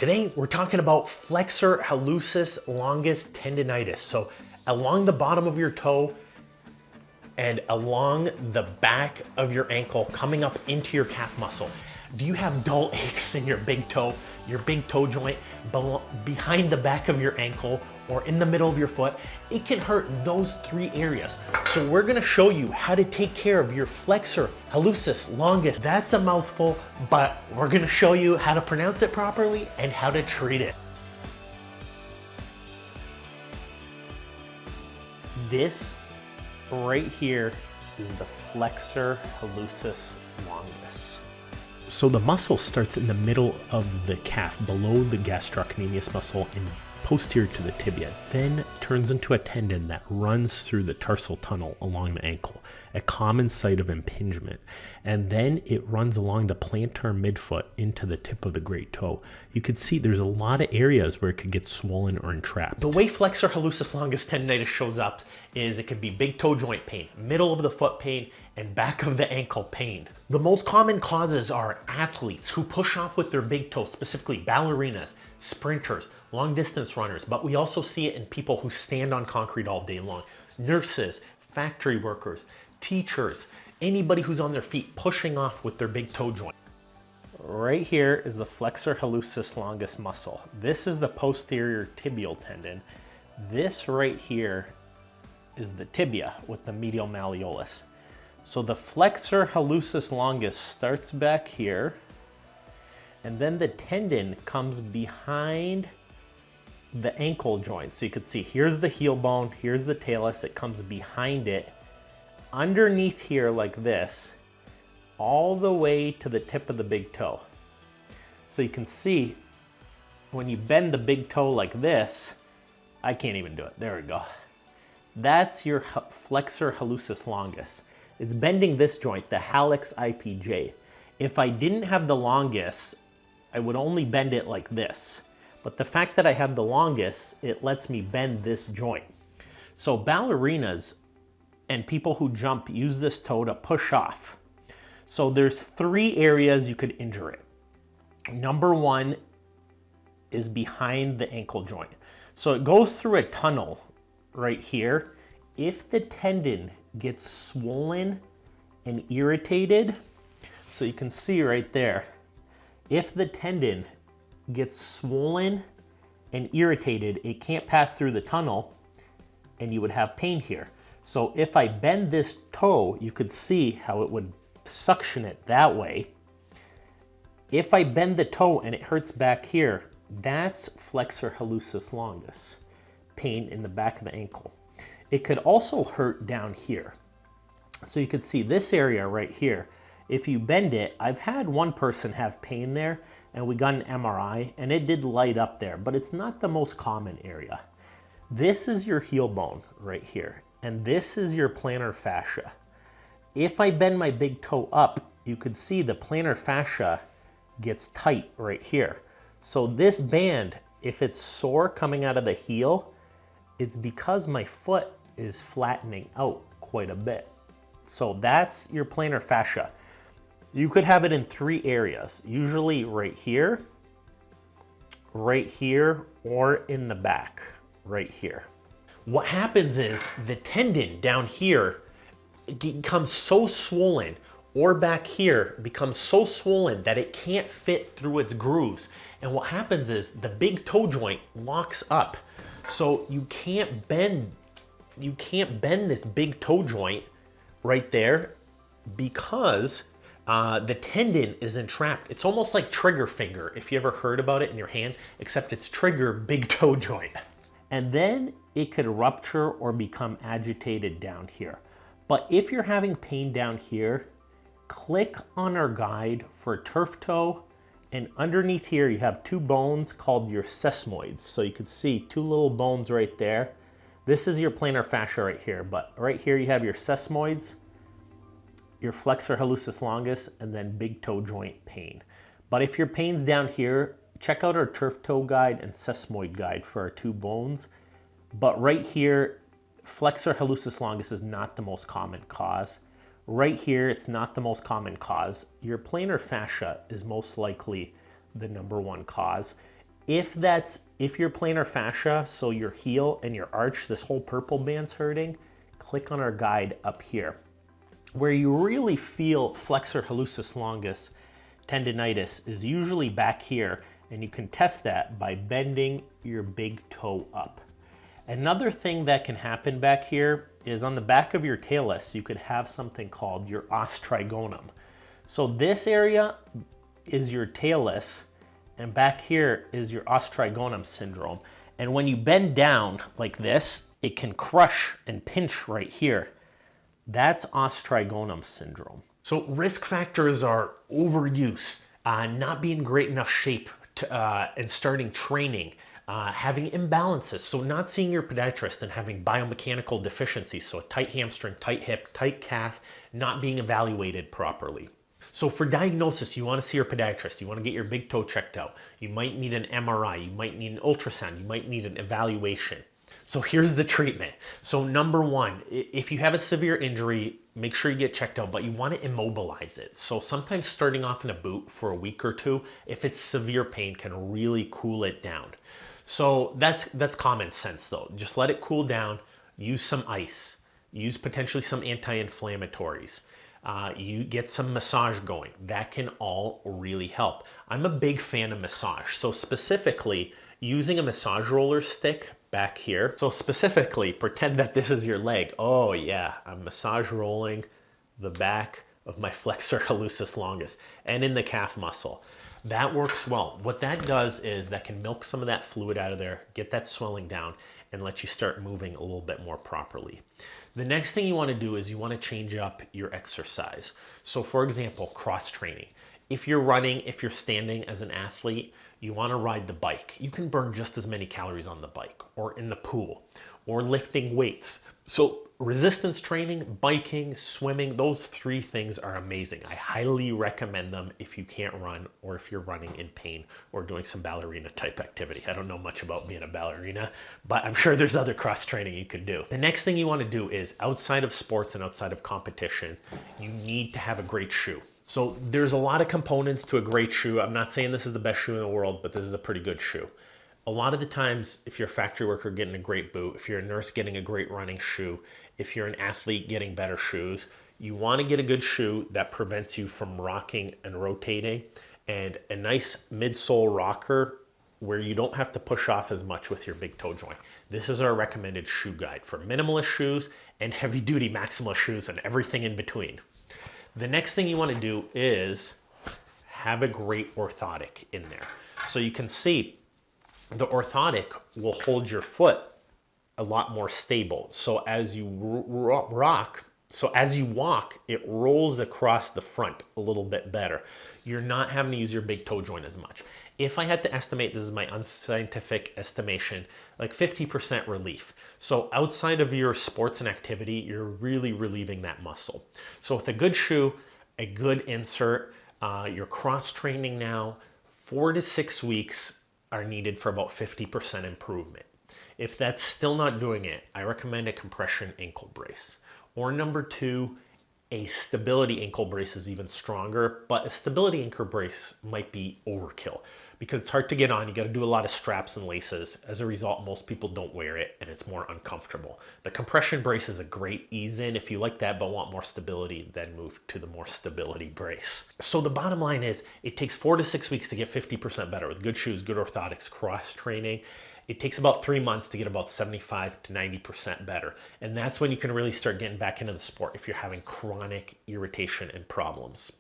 Today, we're talking about flexor hallucis longus tendinitis. So along the bottom of your toe and along the back of your ankle, coming up into your calf muscle. Do you have dull aches in your big toe joint, behind the back of your ankle, or in the middle of your foot? It can hurt those three areas. So we're gonna show you how to take care of your flexor hallucis longus. That's a mouthful, but we're gonna show you how to pronounce it properly and how to treat it. This right here is the flexor hallucis longus. So the muscle starts in the middle of the calf, below the gastrocnemius muscle and posterior to the tibia, then turns into a tendon that runs through the tarsal tunnel along the ankle, a common site of impingement, and then it runs along the plantar midfoot into the tip of the great toe. You can see there's a lot of areas where it could get swollen or entrapped. The way flexor hallucis longus tendinitis shows up is it could be big toe joint pain, middle of the foot pain, and back of the ankle pain. The most common causes are athletes who push off with their big toe, specifically ballerinas, sprinters, long distance runners, but we also see it in people who stand on concrete all day long, nurses, factory workers, teachers, anybody who's on their feet pushing off with their big toe joint. Right here is the flexor hallucis longus muscle. This is the posterior tibial tendon. This right here is the tibia with the medial malleolus. So the flexor hallucis longus starts back here, and then the tendon comes behind the ankle joint. So you can see here's the heel bone, here's the talus, it comes behind it, underneath here like this, all the way to the tip of the big toe. So you can see when you bend the big toe like this, I can't even do it, there we go. That's your flexor hallucis longus. It's bending this joint, the hallux IPJ. If I didn't have the longus, I would only bend it like this. But the fact that I have the longus, it lets me bend this joint. So ballerinas and people who jump use this toe to push off. So there's three areas you could injure it. Number one is behind the ankle joint. So it goes through a tunnel right here. If the tendon gets swollen and irritated, so you can see right there, if the tendon gets swollen and irritated, it can't pass through the tunnel and you would have pain here. So if I bend this toe, you could see how it would suction it that way. If I bend the toe and it hurts back here, that's flexor hallucis longus, pain in the back of the ankle. It could also hurt down here. So you could see this area right here. If you bend it, I've had one person have pain there and we got an MRI and it did light up there, but it's not the most common area. This is your heel bone right here, and this is your plantar fascia. If I bend my big toe up, you could see the plantar fascia gets tight right here. So this band, if it's sore coming out of the heel, it's because my foot is flattening out quite a bit. So that's your plantar fascia. You could have it in three areas, usually right here, or in the back, right here. What happens is the tendon down here becomes so swollen, or back here becomes so swollen that it can't fit through its grooves. And what happens is the big toe joint locks up. So you can't bend this big toe joint right there because the tendon is entrapped. It's almost like trigger finger, if you ever heard about it in your hand, except it's trigger big toe joint. And then it could rupture or become agitated down here. But if you're having pain down here, click on our guide for turf toe, and underneath here you have two bones called your sesamoids. So you can see two little bones right there. This is your plantar fascia right here, but right here you have your sesamoids, your flexor hallucis longus, and then big toe joint pain. But if your pain's down here, check out our turf toe guide and sesamoid guide for our two bones. But right here, flexor hallucis longus is not the most common cause. Right here, it's not the most common cause. Your plantar fascia is most likely the #1 cause. If your plantar fascia, so your heel and your arch, this whole purple band's hurting, click on our guide up here. Where you really feel flexor hallucis longus tendinitis is usually back here, and you can test that by bending your big toe up. Another thing that can happen back here is on the back of your talus, you could have something called your os trigonum. So this area is your talus, and back here is your os trigonum syndrome. And when you bend down like this, it can crush and pinch right here. That's os trigonum syndrome. So risk factors are overuse, not being great enough shape and starting training, having imbalances, so not seeing your podiatrist and having biomechanical deficiencies, so a tight hamstring, tight hip, tight calf, not being evaluated properly. So for diagnosis, you want to see your podiatrist, you want to get your big toe checked out, you might need an MRI, you might need an ultrasound, you might need an evaluation. So here's the treatment. So number one, if you have a severe injury, make sure you get checked out, but you want to immobilize it. So sometimes starting off in a boot for a week or two, if it's severe pain, can really cool it down. So that's common sense though. Just let it cool down, use some ice, use potentially some anti-inflammatories. You get some massage going. That can all really help. I'm a big fan of massage. So specifically, using a massage roller stick back here. So specifically, pretend that this is your leg. Oh yeah, I'm massage rolling the back of my flexor hallucis longus and in the calf muscle. That works well. What that does is that can milk some of that fluid out of there, get that swelling down, and let you start moving a little bit more properly. The next thing you want to do is you want to change up your exercise. So for example, cross training. If you're running, if you're standing as an athlete, you want to ride the bike. You can burn just as many calories on the bike or in the pool or lifting weights. So resistance training, biking, swimming, those three things are amazing. I highly recommend them if you can't run or if you're running in pain or doing some ballerina type activity. I don't know much about being a ballerina, but I'm sure there's other cross training you could do. The next thing you want to do is outside of sports and outside of competition, you need to have a great shoe. So there's a lot of components to a great shoe. I'm not saying this is the best shoe in the world, but this is a pretty good shoe. A lot of the times, if you're a factory worker getting a great boot, if you're a nurse getting a great running shoe, if you're an athlete getting better shoes, you want to get a good shoe that prevents you from rocking and rotating, and a nice midsole rocker where you don't have to push off as much with your big toe joint. This is our recommended shoe guide for minimalist shoes and heavy duty maximalist shoes and everything in between. The next thing you want to do is have a great orthotic in there. So you can see the orthotic will hold your foot a lot more stable. So as you walk, it rolls across the front a little bit better. You're not having to use your big toe joint as much. If I had to estimate, this is my unscientific estimation, like 50% relief. So outside of your sports and activity, you're really relieving that muscle. So with a good shoe, a good insert, you're cross training now, 4 to 6 weeks are needed for about 50% improvement. If that's still not doing it, I recommend a compression ankle brace. Or number 2, a stability ankle brace is even stronger, but a stability ankle brace might be overkill because it's hard to get on. You got to do a lot of straps and laces. As a result, most people don't wear it and it's more uncomfortable. The compression brace is a great ease in. If you like that but want more stability, then move to the more stability brace. So the bottom line is it takes 4 to 6 weeks to get 50% better with good shoes, good orthotics, cross training. It takes about 3 months to get about 75 to 90% better. And that's when you can really start getting back into the sport if you're having chronic irritation and problems.